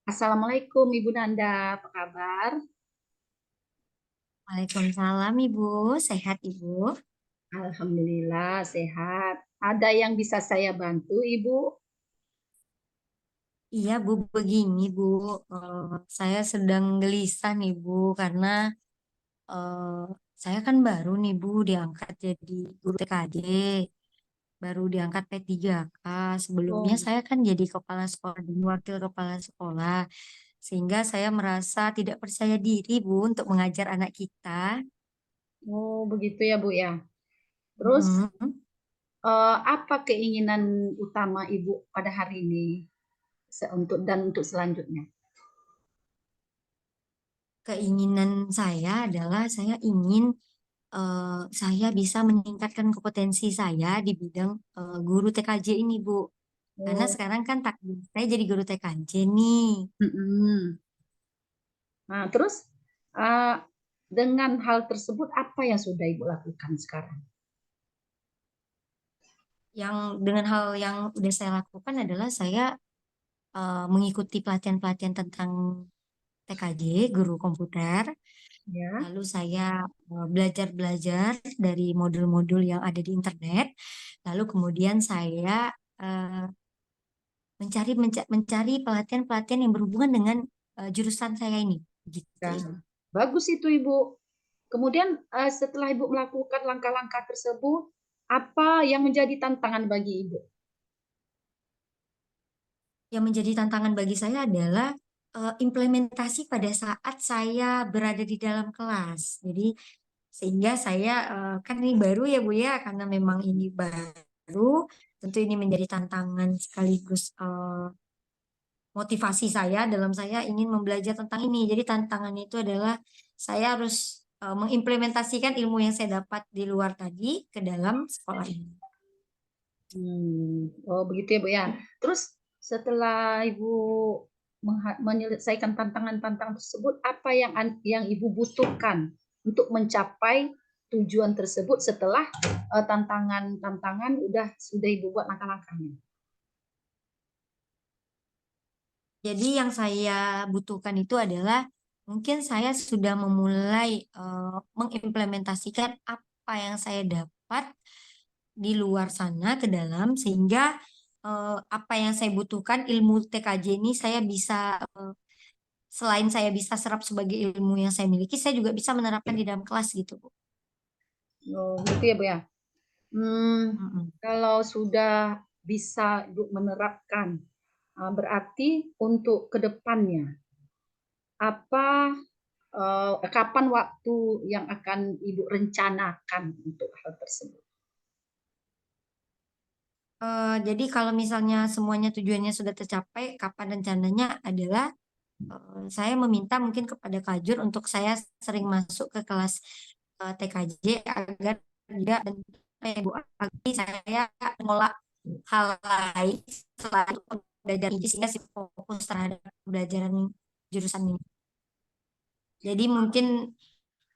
Assalamualaikum Ibu Nanda, apa kabar? Waalaikumsalam Ibu, sehat Ibu? Alhamdulillah sehat. Ada yang bisa saya bantu Ibu? Iya Bu, begini Bu, saya sedang gelisah nih Bu, karena eh, saya kan baru nih Bu diangkat jadi guru TKJ, baru diangkat P3K. Sebelumnya Oh, saya kan jadi kepala sekolah dan wakil kepala sekolah, sehingga saya merasa tidak percaya diri Bu untuk mengajar anak kita. oh begitu ya Bu ya. Terus Mm-mm. apa keinginan utama Ibu pada hari ini untuk selanjutnya? Keinginan saya adalah saya ingin saya bisa meningkatkan kompetensi saya di bidang guru TKJ ini, Bu. Karena Oh, sekarang kan takdir saya jadi guru TKJ nih. mm-mm. Nah, terus eh, dengan hal tersebut apa yang sudah Ibu lakukan sekarang? Yang dengan hal yang udah saya lakukan adalah saya mengikuti pelatihan-pelatihan tentang TKJ, guru komputer. Ya, Lalu saya belajar-belajar dari modul-modul yang ada di internet. Lalu kemudian saya eh, mencari pelatihan-pelatihan yang berhubungan dengan jurusan saya ini. Gitu. ya. Bagus itu Ibu. Kemudian setelah Ibu melakukan langkah-langkah tersebut, apa yang menjadi tantangan bagi Ibu? Yang menjadi tantangan bagi saya adalah implementasi pada saat saya berada di dalam kelas. Jadi sehingga saya kan ini baru ya Bu ya, karena memang ini baru, tentu ini menjadi tantangan sekaligus motivasi saya dalam saya ingin membelajar tentang ini. Jadi tantangannya itu adalah saya harus mengimplementasikan ilmu yang saya dapat di luar tadi ke dalam sekolah ini. Oh begitu ya Bu ya. Terus setelah Ibu menyelesaikan tantangan-tantangan tersebut, apa yang Ibu butuhkan untuk mencapai tujuan tersebut setelah tantangan-tantangan sudah Ibu buat langkah-langkahnya? Jadi yang saya butuhkan itu adalah mungkin saya sudah memulai mengimplementasikan apa yang saya dapat di luar sana ke dalam sehingga apa yang saya butuhkan ilmu TKJ ini saya bisa selain saya bisa serap sebagai ilmu yang saya miliki, saya juga bisa menerapkan di dalam kelas gitu, Bu. Oh begitu ya Bu ya. Hmm, Mm-mm. kalau sudah bisa Ibu menerapkan, berarti untuk kedepannya apa kapan waktu yang akan Ibu rencanakan untuk hal tersebut? Jadi kalau misalnya semuanya tujuannya sudah tercapai, kapan rencananya adalah saya meminta mungkin kepada Kajur untuk saya sering masuk ke kelas TKJ agar tidak dan Bu Agi saya mengolah hal lain selain belajar ini sehingga si fokus terhadap pembelajaran jurusan ini. Jadi mungkin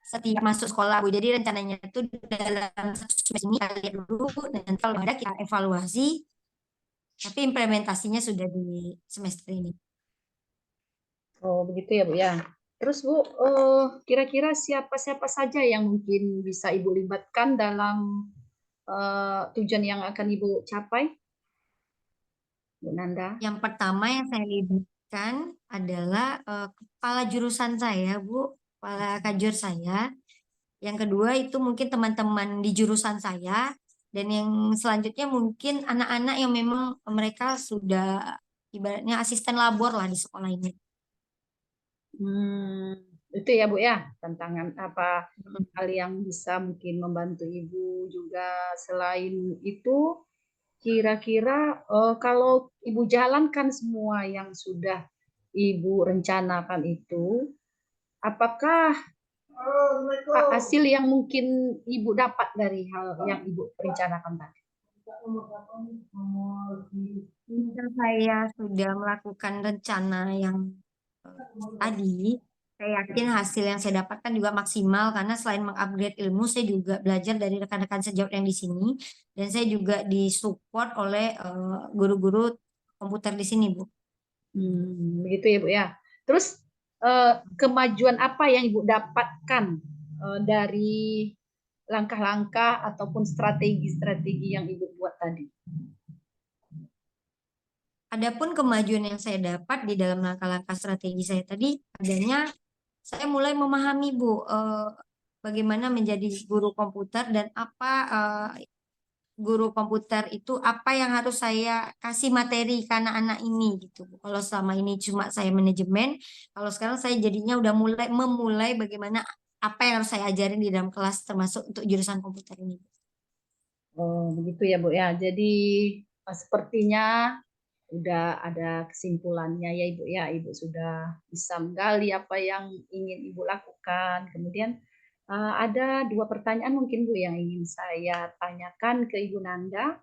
setiap masuk sekolah Bu. Jadi rencananya itu dalam satu semester ini kita lihat dulu dan kalau ada kita evaluasi, tapi implementasinya sudah di semester ini. Oh, begitu ya, Bu ya. Terus, Bu, kira-kira siapa-siapa saja yang mungkin bisa Ibu libatkan dalam tujuan yang akan Ibu capai, Bu Nanda? Yang pertama yang saya libatkan adalah kepala jurusan saya, Bu, kepala kajur saya. Yang kedua itu mungkin teman-teman di jurusan saya. Dan yang selanjutnya mungkin anak-anak yang memang mereka sudah ibaratnya asisten labor lah di sekolah ini. Hmm, itu ya, Bu ya, tantangan apa Mm. hal yang bisa mungkin membantu Ibu juga selain itu, kira-kira kalau Ibu jalankan semua yang sudah Ibu rencanakan itu, apakah hasil yang mungkin Ibu dapat dari hal yang Ibu rencanakan tadi? Jika saya sudah melakukan rencana yang tadi, saya yakin hasil yang saya dapatkan juga maksimal karena selain mengupgrade ilmu, saya juga belajar dari rekan-rekan sejawat yang di sini dan saya juga disupport oleh guru-guru komputer di sini, Bu. Begitu ya Bu ya. Terus kemajuan apa yang Ibu dapatkan dari langkah-langkah ataupun strategi-strategi yang Ibu buat tadi? Adapun kemajuan yang saya dapat di dalam langkah-langkah strategi saya tadi, adanya saya mulai memahami Bu, bagaimana menjadi guru komputer dan apa guru komputer itu apa yang harus saya kasih materi ke anak-anak ini gitu Bu. Kalau selama ini cuma saya manajemen, kalau sekarang saya jadinya udah memulai bagaimana apa yang harus saya ajarin di dalam kelas termasuk untuk jurusan komputer ini. Oh, begitu ya Bu ya. Jadi sepertinya udah ada kesimpulannya ya Ibu ya. Ibu sudah bisa menggali apa yang ingin Ibu lakukan. Kemudian ada dua pertanyaan mungkin Bu yang ingin saya tanyakan ke Ibu Nanda.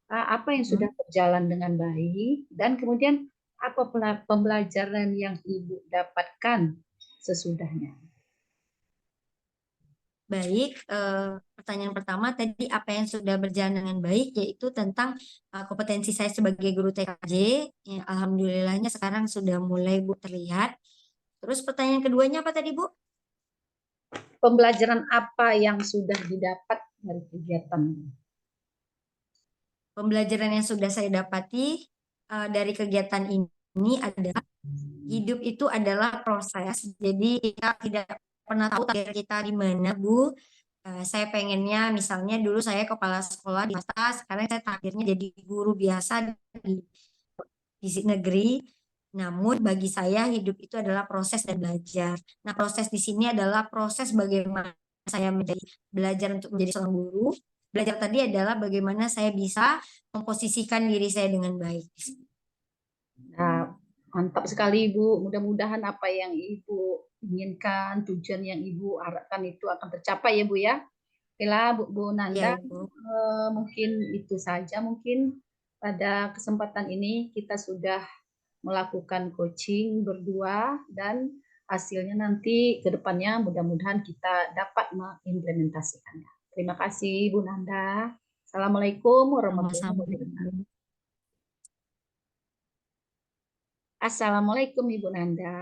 Apa yang sudah Hmm. berjalan dengan baik dan kemudian apa pembelajaran yang Ibu dapatkan sesudahnya? Baik, pertanyaan pertama tadi apa yang sudah berjalan dengan baik yaitu tentang kompetensi saya sebagai guru TKJ. Ya, alhamdulillahnya sekarang sudah mulai Bu terlihat. Terus pertanyaan keduanya apa tadi Bu? Pembelajaran apa yang sudah didapat dari kegiatan? Pembelajaran yang sudah saya dapati dari kegiatan ini adalah hidup itu adalah proses. Jadi kita tidak pernah tahu takdir kita di mana Bu. Saya pengennya misalnya dulu saya kepala sekolah di swasta, sekarang saya takdirnya jadi guru biasa di negeri. Namun bagi saya hidup itu adalah proses dan belajar. Nah, proses di sini adalah proses bagaimana saya belajar untuk menjadi seorang guru. Belajar tadi adalah bagaimana saya bisa memposisikan diri saya dengan baik. Nah, mantap sekali Ibu. Mudah-mudahan apa yang Ibu inginkan, tujuan yang Ibu harapkan itu akan tercapai ya Bu ya. Oke lah Bu Ya, Nanda, Ibu. mungkin itu saja mungkin pada kesempatan ini kita sudah melakukan coaching berdua dan hasilnya nanti ke depannya mudah-mudahan kita dapat mengimplementasikannya. Terima kasih Bu Nanda. Assalamualaikum warahmatullahi Sama-sama, wabarakatuh. Ibu. Assalamualaikum Ibu Nanda.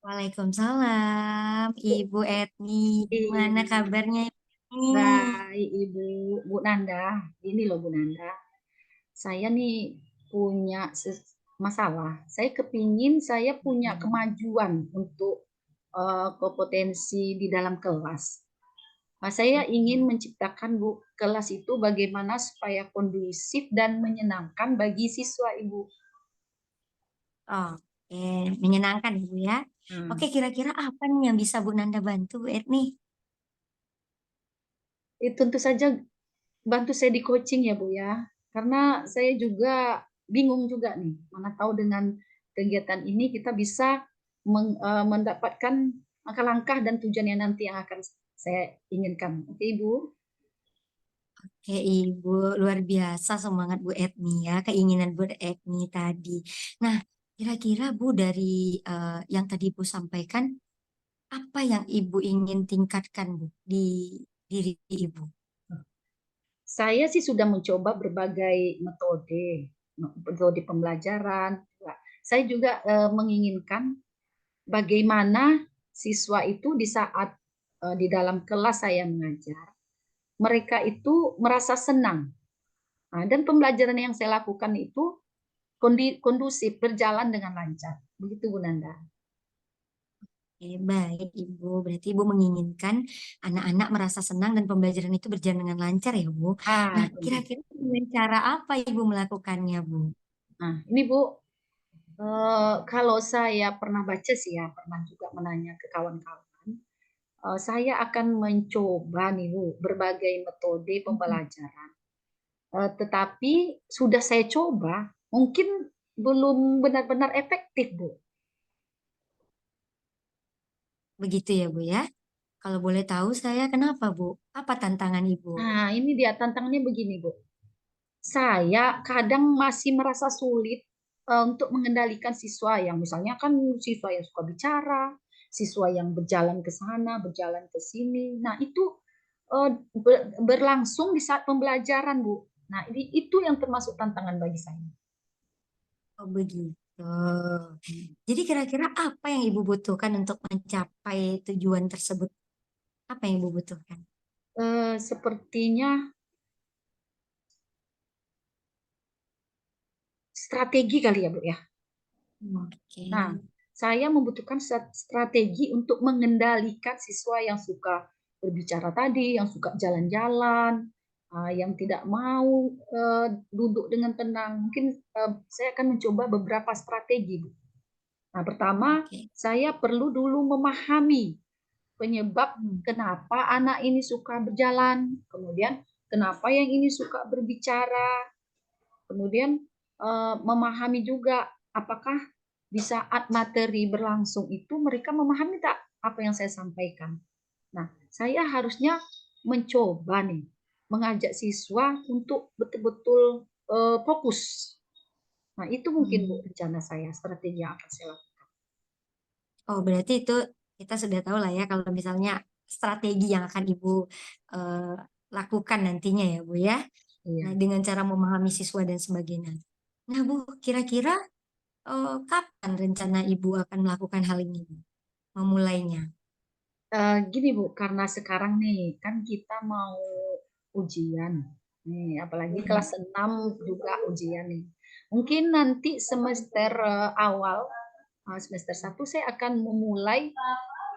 Waalaikumsalam, Ibu Etni. Gimana kabarnya ini? Baik Ibu Bu Nanda. Ini loh Bu Nanda. Saya nih punya masalah. Saya kepingin saya punya kemajuan untuk kompetensi di dalam kelas. Saya ingin menciptakan Bu kelas itu bagaimana supaya kondusif dan menyenangkan bagi siswa Ibu. Oke, menyenangkan Ibu ya. Oke, Hmm. kira-kira apa nih yang bisa Bu Nanda bantu, Bu Etni? Tentu saja bantu saya di coaching ya Bu ya. Karena saya juga bingung juga nih, mana tahu dengan kegiatan ini kita bisa mendapatkan langkah-langkah dan tujuan yang nanti yang akan saya inginkan. Oke Ibu? Oke, Ibu, luar biasa semangat Bu Etni ya, keinginan Bu Etni tadi. Nah, kira-kira Bu dari yang tadi Ibu sampaikan, apa yang Ibu ingin tingkatkan Bu di diri Ibu? Saya sih sudah mencoba berbagai metode pembelajaran. Saya juga menginginkan bagaimana siswa itu di saat di dalam kelas saya mengajar, mereka itu merasa senang. Nah, dan pembelajaran yang saya lakukan itu kondusif, berjalan dengan lancar. Begitu Bu Nanda. Baik, Ibu. Berarti Ibu menginginkan anak-anak merasa senang dan pembelajaran itu berjalan dengan lancar ya, Bu. Nah, kira-kira dengan cara apa Ibu melakukannya, Bu? Nah, ini Bu, kalau saya pernah baca sih ya, pernah juga menanya ke kawan-kawan, saya akan mencoba nih Bu, berbagai metode pembelajaran. Tetapi sudah saya coba, mungkin belum benar-benar efektif Bu. Begitu ya, Bu ya. Kalau boleh tahu saya kenapa, Bu? Apa tantangan Ibu? Nah, ini dia tantangannya begini Bu. Saya kadang masih merasa sulit untuk mengendalikan siswa yang misalnya kan siswa yang suka bicara, siswa yang berjalan ke sana, berjalan ke sini. Nah, itu berlangsung di saat pembelajaran, Bu. Nah, itu yang termasuk tantangan bagi saya. Oh, begitu. Tuh. Jadi kira-kira apa yang Ibu butuhkan untuk mencapai tujuan tersebut? Apa yang Ibu butuhkan? Sepertinya strategi kali ya, Bu, ya? Oke. Nah, saya membutuhkan strategi untuk mengendalikan siswa yang suka berbicara tadi, yang suka jalan-jalan, yang tidak mau duduk dengan tenang. Mungkin saya akan mencoba beberapa strategi, Bu. Nah, pertama, Oke. saya perlu dulu memahami penyebab Hmm. kenapa anak ini suka berjalan, kemudian kenapa yang ini suka berbicara, kemudian memahami juga apakah di saat materi berlangsung itu mereka memahami tak apa yang saya sampaikan. Nah, saya harusnya mencoba nih mengajak siswa untuk betul-betul fokus. Nah, itu mungkin Bu Hmm. rencana saya, strategi yang akan saya lakukan. Oh, berarti itu kita sudah tahu lah ya kalau misalnya strategi yang akan Ibu eh, lakukan nantinya ya, Bu ya. Nah, Iya. dengan cara memahami siswa dan sebagainya. Nah, Bu, kira-kira kapan rencana Ibu akan melakukan hal ini, Bu? Memulainya. Gini Bu, karena sekarang nih kan kita mau ujian. Nih, apalagi Hmm. kelas 6 juga ujian nih. Mungkin nanti semester awal, semester 1 saya akan memulai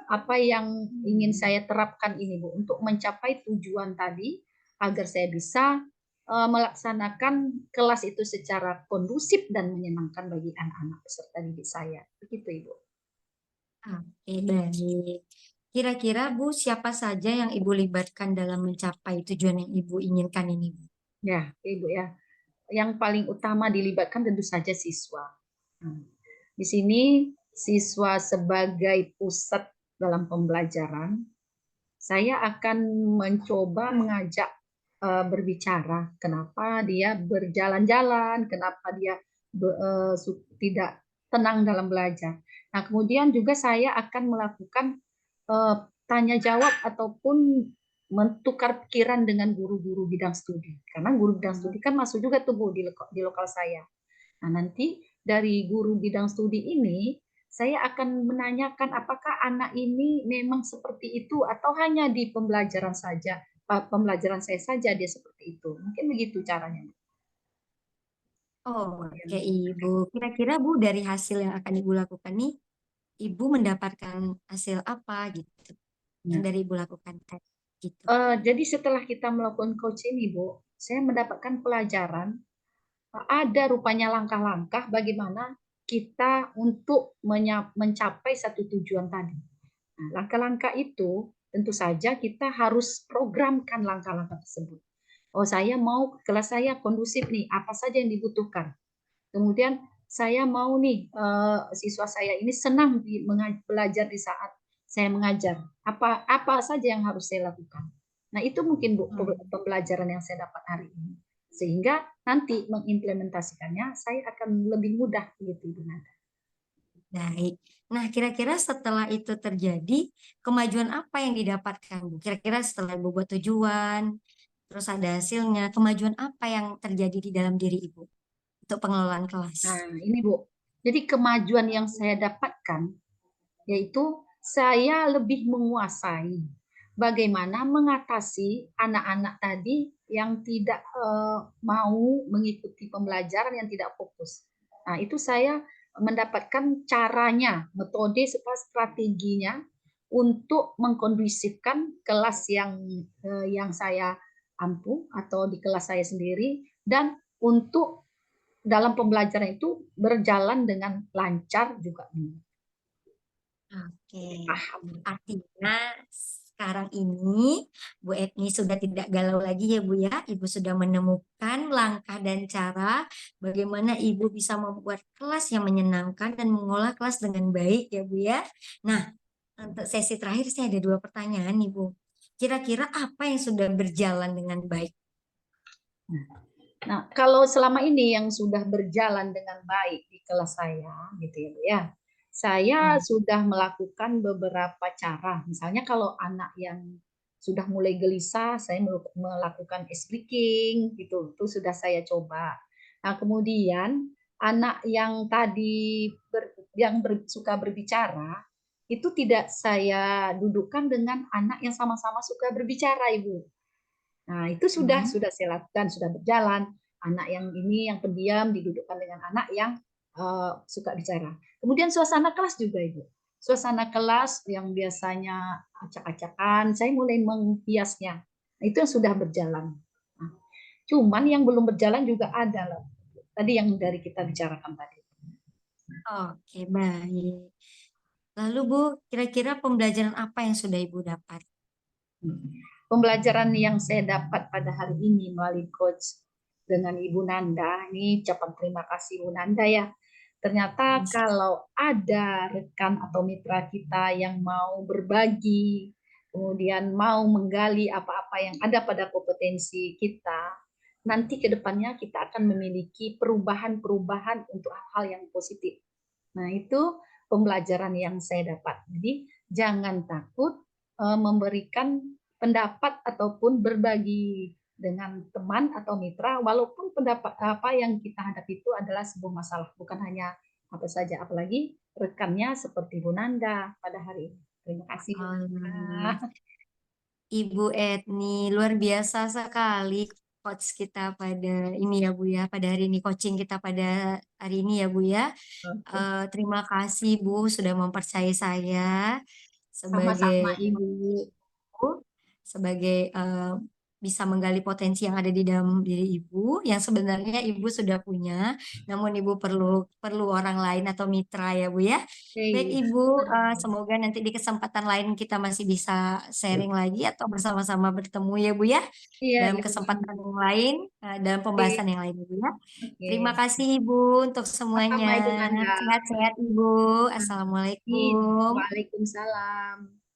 apa yang ingin saya terapkan ini Bu, untuk mencapai tujuan tadi agar saya bisa melaksanakan kelas itu secara kondusif dan menyenangkan bagi anak-anak peserta didik saya. Begitu Ibu. Oke, baik. Kira-kira Bu, siapa saja yang Ibu libatkan dalam mencapai tujuan yang Ibu inginkan ini, Bu? Ya, Ibu ya. Yang paling utama dilibatkan tentu saja siswa. Nah, di sini siswa sebagai pusat dalam pembelajaran, saya akan mencoba mengajak berbicara kenapa dia berjalan-jalan, kenapa dia tidak tenang dalam belajar. Nah, kemudian juga saya akan melakukan eh, tanya jawab ataupun mentukar pikiran dengan guru-guru bidang studi. Karena guru bidang studi kan masuk juga tuh Bu di lokal saya. Nah, nanti dari guru bidang studi ini, saya akan menanyakan apakah anak ini memang seperti itu atau hanya di pembelajaran saja, pembelajaran saya saja dia seperti itu. Mungkin begitu caranya. Oh, oke, Yang Ibu. Kira-kira Bu, dari hasil yang akan Ibu lakukan nih, Ibu mendapatkan hasil apa gitu yang Nah, dari Ibu lakukan tadi gitu. jadi setelah kita melakukan coach ini, Bu, saya mendapatkan pelajaran ada rupanya langkah-langkah bagaimana kita untuk mencapai satu tujuan tadi. Nah, langkah-langkah itu tentu saja kita harus programkan langkah-langkah tersebut. Oh, saya mau kelas saya kondusif nih, apa saja yang dibutuhkan. Kemudian saya mau nih siswa saya ini senang belajar di saat saya mengajar. Apa saja yang harus saya lakukan. Nah, itu mungkin Bu Hmm, pembelajaran yang saya dapat hari ini. Sehingga nanti mengimplementasikannya saya akan lebih mudah gitu Ibu Nada. baik. Nah, kira-kira setelah itu terjadi, kemajuan apa yang didapatkan, Bu? Kira-kira setelah Ibu buat tujuan, terus ada hasilnya, kemajuan apa yang terjadi di dalam diri Ibu untuk pengelolaan Nah, kelas? ini Bu. Jadi kemajuan yang saya dapatkan yaitu saya lebih menguasai bagaimana mengatasi anak-anak tadi yang tidak mau mengikuti pembelajaran yang tidak fokus. Nah, itu saya mendapatkan caranya, metode serta strateginya untuk mengkondusifkan kelas yang saya ampu atau di kelas saya sendiri dan untuk dalam pembelajaran itu berjalan dengan lancar juga. Oke, Paham. artinya sekarang ini Bu Etni sudah tidak galau lagi ya Bu ya. Ibu sudah menemukan langkah dan cara bagaimana Ibu bisa membuat kelas yang menyenangkan dan mengolah kelas dengan baik ya Bu ya. Nah, untuk sesi terakhir saya ada dua pertanyaan nih Bu. Kira-kira apa yang sudah berjalan dengan baik? Nah, kalau selama ini yang sudah berjalan dengan baik di kelas saya, gitu ya, Bu ya. Saya Hmm. sudah melakukan beberapa cara. Misalnya kalau anak yang sudah mulai gelisah, saya melakukan ice breaking, gitu. Itu sudah saya coba. Nah, kemudian anak yang tadi suka berbicara, itu tidak saya dudukkan dengan anak yang sama-sama suka berbicara, Ibu. Nah, itu Hmm. sudah saya lakukan, sudah berjalan. Anak yang ini yang pendiam didudukkan dengan anak yang suka bicara. Kemudian suasana kelas juga, Ibu. Suasana kelas yang biasanya acak-acakan, saya mulai menghiasnya. Nah, itu yang sudah berjalan. Nah, cuman yang belum berjalan juga ada loh. Tadi yang dari kita bicarakan tadi. Oke, baik. Lalu Bu, kira-kira pembelajaran apa yang sudah Ibu dapat? Pembelajaran yang saya dapat pada hari ini melalui coach dengan Ibu Nanda, ini ucapan terima kasih Ibu Nanda ya. Ternyata kalau ada rekan atau mitra kita yang mau berbagi, kemudian mau menggali apa-apa yang ada pada kompetensi kita, nanti ke depannya kita akan memiliki perubahan-perubahan untuk hal-hal yang positif. Nah, itu pembelajaran yang saya dapat. Jadi, jangan takut memberikan pendapat ataupun berbagi dengan teman atau mitra, walaupun pendapat apa yang kita hadapi itu adalah sebuah masalah, bukan hanya apa saja, apalagi rekannya seperti Bu Nanda pada hari ini. Terima kasih Bu Hmm, Nanda. Ibu Etni, luar biasa sekali coach kita pada ini ya Bu ya, pada hari ini coaching kita pada hari ini ya Bu ya. Oke, Terima kasih Bu sudah mempercayai saya sebagai sama-sama Ibu. guru, sebagai bisa menggali potensi yang ada di dalam diri Ibu, yang sebenarnya Ibu sudah punya, namun Ibu perlu perlu orang lain atau mitra ya Bu ya. Baik Oke, Ibu, semoga nanti di kesempatan lain kita masih bisa sharing lagi atau bersama-sama bertemu ya Bu ya, iya dalam Ibu kesempatan Nanda. yang lain, dalam Oke, pembahasan yang lain Ibu ya. Terima oke. kasih Ibu untuk semuanya. Sama-sama Ibu Nanda. Sehat-sehat Ibu. Assalamualaikum. Waalaikumsalam.